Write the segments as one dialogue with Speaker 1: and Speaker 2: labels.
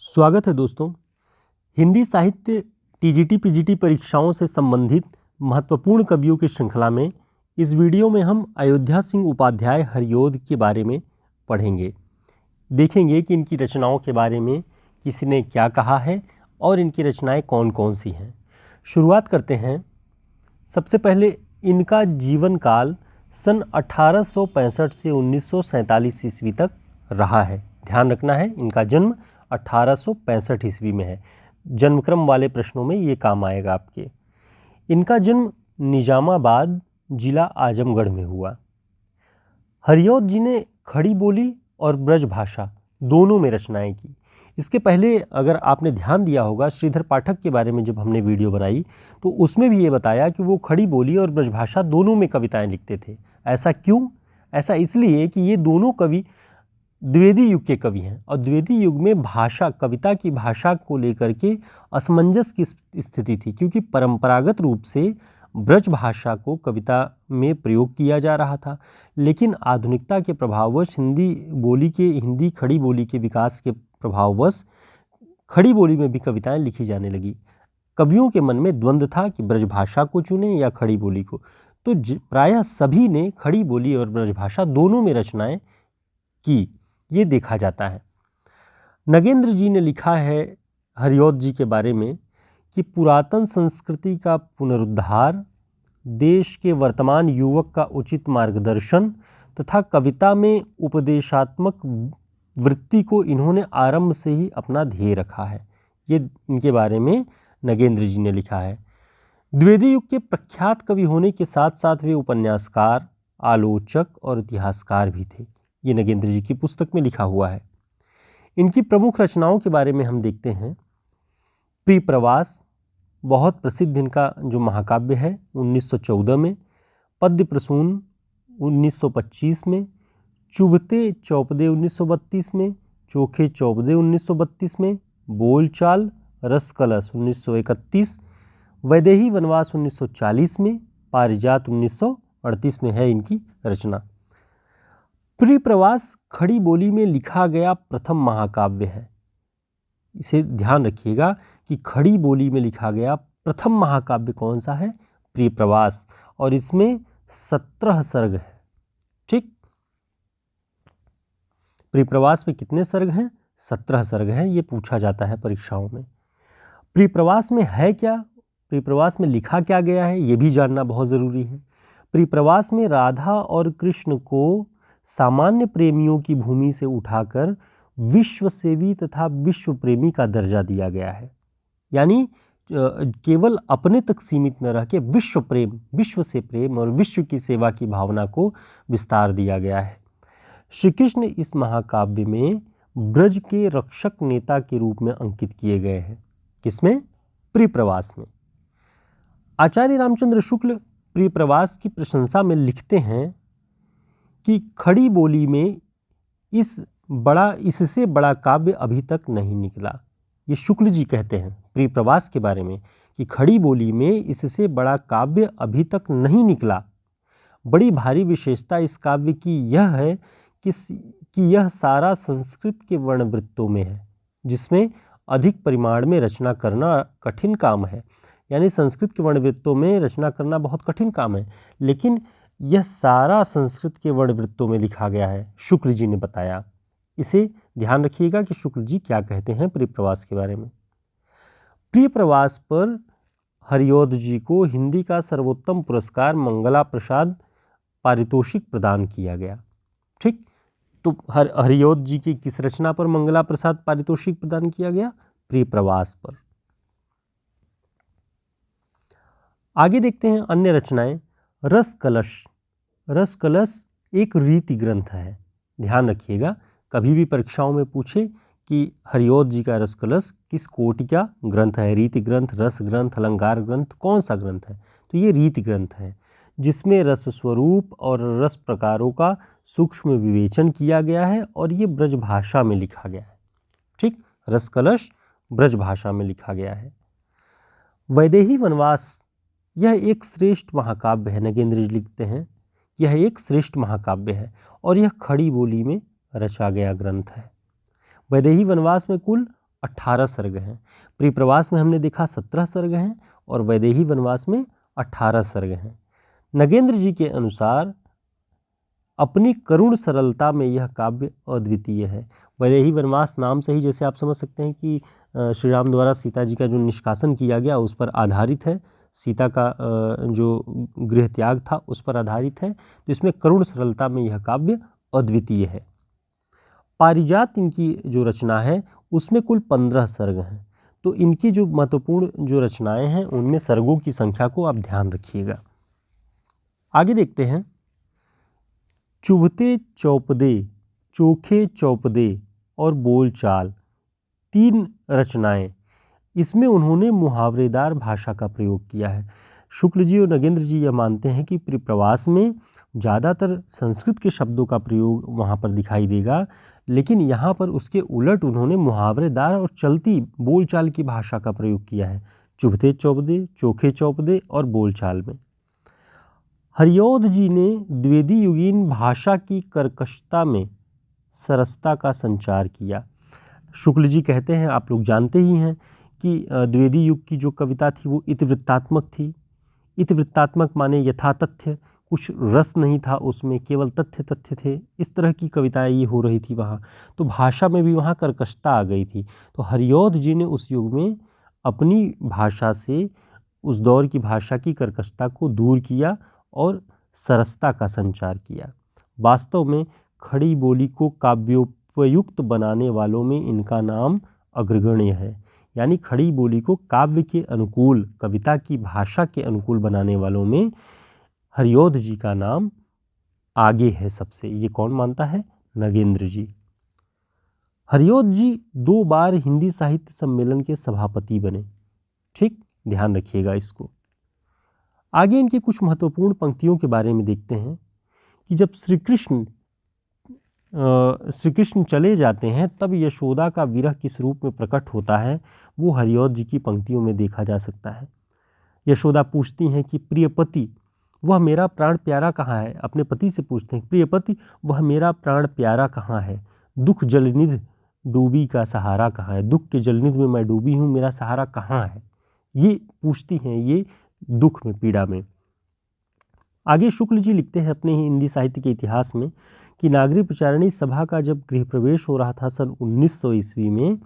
Speaker 1: स्वागत है दोस्तों। हिंदी साहित्य टीजीटी पीजीटी परीक्षाओं से संबंधित महत्वपूर्ण कवियों की श्रृंखला में इस वीडियो में हम अयोध्या सिंह उपाध्याय हरिऔध के बारे में पढ़ेंगे। देखेंगे कि इनकी रचनाओं के बारे में किसी ने क्या कहा है और इनकी रचनाएं कौन कौन सी हैं। शुरुआत करते हैं। सबसे पहले इनका जीवन काल सन 1865 से 1947 ईस्वी तक रहा है। ध्यान रखना है, इनका जन्म 1865 ईस्वी में है। जन्मक्रम वाले प्रश्नों में ये काम आएगा आपके। इनका जन्म निजामाबाद जिला आजमगढ़ में हुआ। हरिऔध जी ने खड़ी बोली और ब्रज भाषा दोनों में रचनाएं की। इसके पहले अगर आपने ध्यान दिया होगा, श्रीधर पाठक के बारे में जब हमने वीडियो बनाई तो उसमें भी ये बताया कि वो खड़ी बोली और ब्रजभाषा दोनों में कविताएं लिखते थे। ऐसा क्यों? ऐसा इसलिए कि ये दोनों कवि द्विवेदी युग के कवि हैं और द्विवेदी युग में भाषा, कविता की भाषा को लेकर के असमंजस की स्थिति थी, क्योंकि परंपरागत रूप से ब्रज भाषा को कविता में प्रयोग किया जा रहा था, लेकिन आधुनिकता के प्रभाववश हिंदी खड़ी बोली के विकास के प्रभाववश खड़ी बोली में भी कविताएं लिखी जाने लगी। कवियों के मन में द्वंद्व था कि ब्रज भाषा को चुने या खड़ी बोली को, तो प्रायः सभी ने खड़ी बोली और ब्रज भाषा दोनों में रचनाएं की, ये देखा जाता है। नगेंद्र जी ने लिखा है हरिऔध जी के बारे में कि पुरातन संस्कृति का पुनरुद्धार, देश के वर्तमान युवक का उचित मार्गदर्शन तथा कविता में उपदेशात्मक वृत्ति को इन्होंने आरंभ से ही अपना ध्येय रखा है। ये इनके बारे में नगेंद्र जी ने लिखा है। द्विवेदी युग के प्रख्यात कवि होने के साथ साथ वे उपन्यासकार, आलोचक और इतिहासकार भी थे। ये नगेंद्र जी की पुस्तक में लिखा हुआ है। इनकी प्रमुख रचनाओं के बारे में हम देखते हैं। प्रियप्रवास बहुत प्रसिद्ध इनका जो महाकाव्य है 1914 में, पद्य प्रसून 1925 में, चुभते चौपदे 1932 में, चोखे चौपदे 1932 में, बोलचाल रसकलश 1931, वैदेही वनवास 1940 में, पारिजात 1938 में है इनकी रचना। प्रियप्रवास खड़ी बोली में लिखा गया प्रथम महाकाव्य है। इसे ध्यान रखिएगा कि खड़ी बोली में लिखा गया प्रथम महाकाव्य कौन सा है? प्रियप्रवास, और इसमें 17 सर्ग है। ठीक, प्रियप्रवास में कितने सर्ग हैं? 17 सर्ग हैं। ये पूछा जाता है परीक्षाओं में। प्रियप्रवास में है क्या? प्रियप्रवास में लिखा क्या गया है, ये भी जानना बहुत ज़रूरी है। प्रियप्रवास में राधा और कृष्ण को सामान्य प्रेमियों की भूमि से उठाकर विश्वसेवी तथा विश्व प्रेमी का दर्जा दिया गया है। यानी केवल अपने तक सीमित न रह के विश्व प्रेम, विश्व से प्रेम और विश्व की सेवा की भावना को विस्तार दिया गया है। श्री कृष्ण इस महाकाव्य में ब्रज के रक्षक नेता के रूप में अंकित किए गए हैं। किसमें? प्रियप्रवास में। आचार्य रामचंद्र शुक्ल प्रियप्रवास की प्रशंसा में लिखते हैं कि खड़ी बोली में इससे बड़ा काव्य अभी तक नहीं निकला। ये शुक्ल जी कहते हैं प्रियप्रवास के बारे में कि खड़ी बोली में इससे बड़ा काव्य अभी तक नहीं निकला। बड़ी भारी विशेषता इस काव्य की यह है कि यह सारा संस्कृत के वर्णवृत्तों में है, जिसमें अधिक परिमाण में रचना करना कठिन काम है। यानी संस्कृत के वर्णवृत्तों में रचना करना बहुत कठिन काम है, लेकिन यह सारा संस्कृत के वर्णवृत्तों में लिखा गया है, शुक्ल जी ने बताया। इसे ध्यान रखिएगा कि शुक्ल जी क्या कहते हैं प्रियप्रवास के बारे में। प्रियप्रवास पर हरिऔध जी को हिंदी का सर्वोत्तम पुरस्कार मंगला प्रसाद पारितोषिक प्रदान किया गया। ठीक, तो हरिऔध जी की किस रचना पर मंगला प्रसाद पारितोषिक प्रदान किया गया? प्रियप्रवास पर। आगे देखते हैं अन्य रचनाएं। रसकलश। रसकलश एक रीति ग्रंथ है। ध्यान रखिएगा, कभी भी परीक्षाओं में पूछे कि हरिऔध जी का रसकलश किस कोटि का ग्रंथ है, रीति ग्रंथ, रस ग्रंथ, अलंकार ग्रंथ, कौन सा ग्रंथ है? तो ये रीति ग्रंथ है, जिसमें रस स्वरूप और रस प्रकारों का सूक्ष्म विवेचन किया गया है और ये ब्रज भाषा में लिखा गया है। ठीक, रसकलश ब्रज भाषा में लिखा गया है। वैदेही वनवास यह एक श्रेष्ठ महाकाव्य है। नगेंद्र जी लिखते हैं यह एक श्रेष्ठ महाकाव्य है और यह खड़ी बोली में रचा गया ग्रंथ है। वैदेही वनवास में कुल 18 सर्ग हैं। परिप्रवास में हमने देखा 17 सर्ग हैं और वैदेही वनवास में 18 सर्ग हैं। नगेंद्र जी के अनुसार अपनी करुण सरलता में यह काव्य अद्वितीय है। वैदेही वनवास नाम से ही जैसे आप समझ सकते हैं कि श्री राम द्वारा सीता जी का जो निष्कासन किया गया उस पर आधारित है, सीता का जो गृह त्याग था उस पर आधारित है। तो इसमें करुण सरलता में यह काव्य अद्वितीय है। पारिजात इनकी जो रचना है उसमें कुल 15 सर्ग हैं। तो इनकी जो महत्वपूर्ण जो रचनाएं हैं उनमें सर्गों की संख्या को आप ध्यान रखिएगा। आगे देखते हैं। चुभते चौपदे, चोखे चौपदे और बोलचाल, 3 रचनाएं। इसमें उन्होंने मुहावरेदार भाषा का प्रयोग किया है। शुक्ल जी और नगेंद्र जी यह मानते हैं कि परिप्रवास में ज़्यादातर संस्कृत के शब्दों का प्रयोग वहाँ पर दिखाई देगा, लेकिन यहाँ पर उसके उलट उन्होंने मुहावरेदार और चलती बोलचाल की भाषा का प्रयोग किया है। चुभते चौपदे, चोखे चौपदे और बोलचाल में। हरिऔध जी ने द्विवेदी युगीन भाषा की कर्कशता में सरसता का संचार किया। शुक्ल जी कहते हैं, आप लोग जानते ही हैं कि द्विवेदी युग की जो कविता थी वो इतिवृत्तात्मक थी। इतिवृत्तात्मक माने यथातथ्य, कुछ रस नहीं था उसमें, केवल तथ्य तथ्य थे। इस तरह की कविताएं ये हो रही थी वहाँ। तो भाषा में भी वहाँ कर्कशता आ गई थी। तो हरिऔध जी ने उस युग में अपनी भाषा से उस दौर की भाषा की कर्कशता को दूर किया और सरसता का संचार किया। वास्तव में खड़ी बोली को काव्योपयुक्त बनाने वालों में इनका नाम अग्रगण्य है। यानी खड़ी बोली को काव्य के अनुकूल, कविता की भाषा के अनुकूल बनाने वालों में हरिऔध जी का नाम आगे है सबसे। ये कौन मानता है? नगेंद्र जी। हरिऔध जी 2 बार हिंदी साहित्य सम्मेलन के सभापति बने। ठीक, ध्यान रखिएगा इसको। आगे इनकी कुछ महत्वपूर्ण पंक्तियों के बारे में देखते हैं कि जब श्री कृष्ण चले जाते हैं तब यशोदा का विरह किस रूप में प्रकट होता है, वो हरिऔध जी की पंक्तियों में देखा जा सकता है। यशोदा पूछती हैं कि प्रिय पति वह मेरा प्राण प्यारा कहाँ है। अपने पति से पूछते हैं, प्रिय पति वह मेरा प्राण प्यारा कहाँ है, दुख जलनिधि डूबी का सहारा कहाँ है। दुख के जलनिधि में मैं डूबी हूँ, मेरा सहारा कहाँ है। ये पूछती हैं, ये दुख में, पीड़ा में। आगे शुक्ल जी लिखते हैं अपने ही हिंदी साहित्य के इतिहास में कि नागरी प्रचारणी सभा का जब गृह प्रवेश हो रहा था सन 1900 ईस्वी में,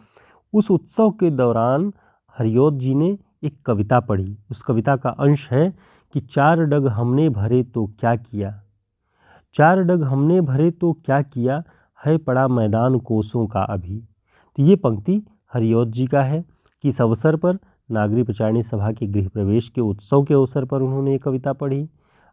Speaker 1: उस उत्सव के दौरान हरिऔध जी ने एक कविता पढ़ी। उस कविता का अंश है कि 4 डग हमने भरे तो क्या किया, 4 डग हमने भरे तो क्या किया, है पड़ा मैदान कोसों का अभी। तो ये पंक्ति हरिऔध जी का है कि इस अवसर पर नागरी प्रचारणी सभा के गृह प्रवेश के उत्सव के अवसर पर उन्होंने ये कविता पढ़ी।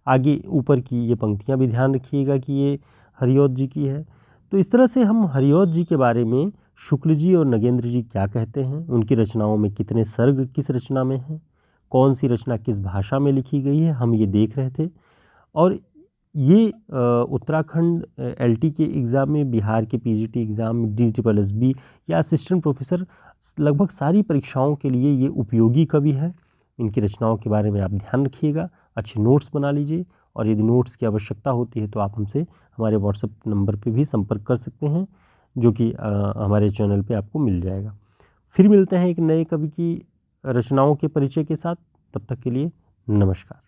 Speaker 1: आगे ऊपर की ये पंक्तियाँ भी ध्यान रखिएगा कि ये हरिऔध जी की है। तो इस तरह से हम हरिऔध जी के बारे में शुक्ल जी और नगेंद्र जी क्या कहते हैं, उनकी रचनाओं में कितने सर्ग किस रचना में हैं, कौन सी रचना किस भाषा में लिखी गई है, हम ये देख रहे थे। और ये उत्तराखंड LT के एग्ज़ाम में, बिहार के PGT एग्ज़ाम में, DSSB या असिस्टेंट प्रोफेसर लगभग सारी परीक्षाओं के लिए ये उपयोगी कवि है। इनकी रचनाओं के बारे में आप ध्यान रखिएगा, अच्छे नोट्स बना लीजिए। और यदि नोट्स की आवश्यकता होती है तो आप हमसे हमारे WhatsApp नंबर पे भी संपर्क कर सकते हैं, जो कि हमारे चैनल पे आपको मिल जाएगा। फिर मिलते हैं एक नए कवि की रचनाओं के परिचय के साथ। तब तक के लिए नमस्कार।